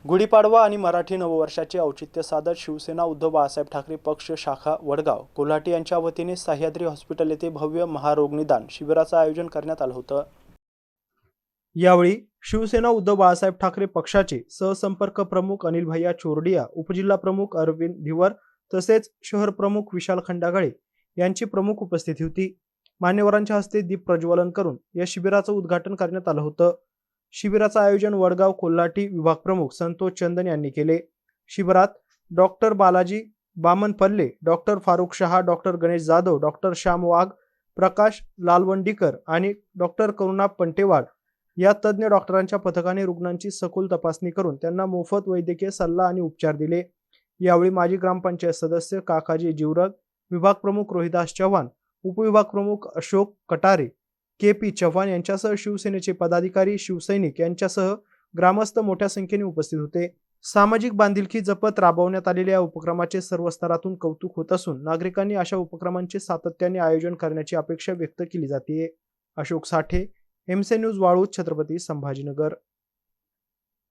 गुढीपाडवा आणि मराठी नववर्षाचे औचित्य साधत शिवसेना उद्धव बाळासाहेब ठाकरे पक्ष शाखा वडगाव कोल्हाटी यांच्या वतीने सह्याद्री हॉस्पिटल येथे भव्य महारोगनिदान शिबिराचं आयोजन करण्यात आलं होतं। यावेळी शिवसेना उद्धव बाळासाहेब ठाकरे पक्षाचे सहसंपर्क प्रमुख अनिल भैया चोरडिया, उपजिल्हा प्रमुख अरविंद भिवर तसेच शहर प्रमुख विशाल खंडागळे यांची प्रमुख उपस्थिती होती। मान्यवरांच्या हस्ते दीप प्रज्वलन करून या शिबिराचं उद्घाटन करण्यात आलं होतं। शिबिराचं आयोजन वडगाव कोल्हाटी विभाग प्रमुख संतोष चंदन यांनी केले। शिबिरात doctor Balaji Baman Palle, doctor Farukh Shah, doctor Ganesh Jadhav, doctor Shyam Wagh, Prakash Lalwandikar आणि डॉक्टर करुणा पंटेवाड या तज्ज्ञ डॉक्टरांच्या पथकाने रुग्णांची सखोल तपासणी करून त्यांना मोफत वैद्यकीय सल्ला आणि उपचार दिले। यावेळी माजी ग्रामपंचायत सदस्य काकाजी जिवरग, विभाग प्रमुख रोहिदास चव्हाण, उपविभाग प्रमुख अशोक कटारे, के.पी. चव्हाण यांच्यासह शिवसेनेचे पदाधिकारी, शिवसैनिक यांच्यासह ग्रामस्थ मोठ्या संख्येने उपस्थित होते। सामाजिक बांधिलकी जपत राबवण्यात आलेल्या या उपक्रमाचे सर्व स्तरातून कौतुक होत असून नागरिकांनी अशा उपक्रमांचे सातत्याने आयोजन करण्याची अपेक्षा व्यक्त केली जाते। अशोक साठे, एमसी न्यूज वाळूज, छत्रपती संभाजीनगर।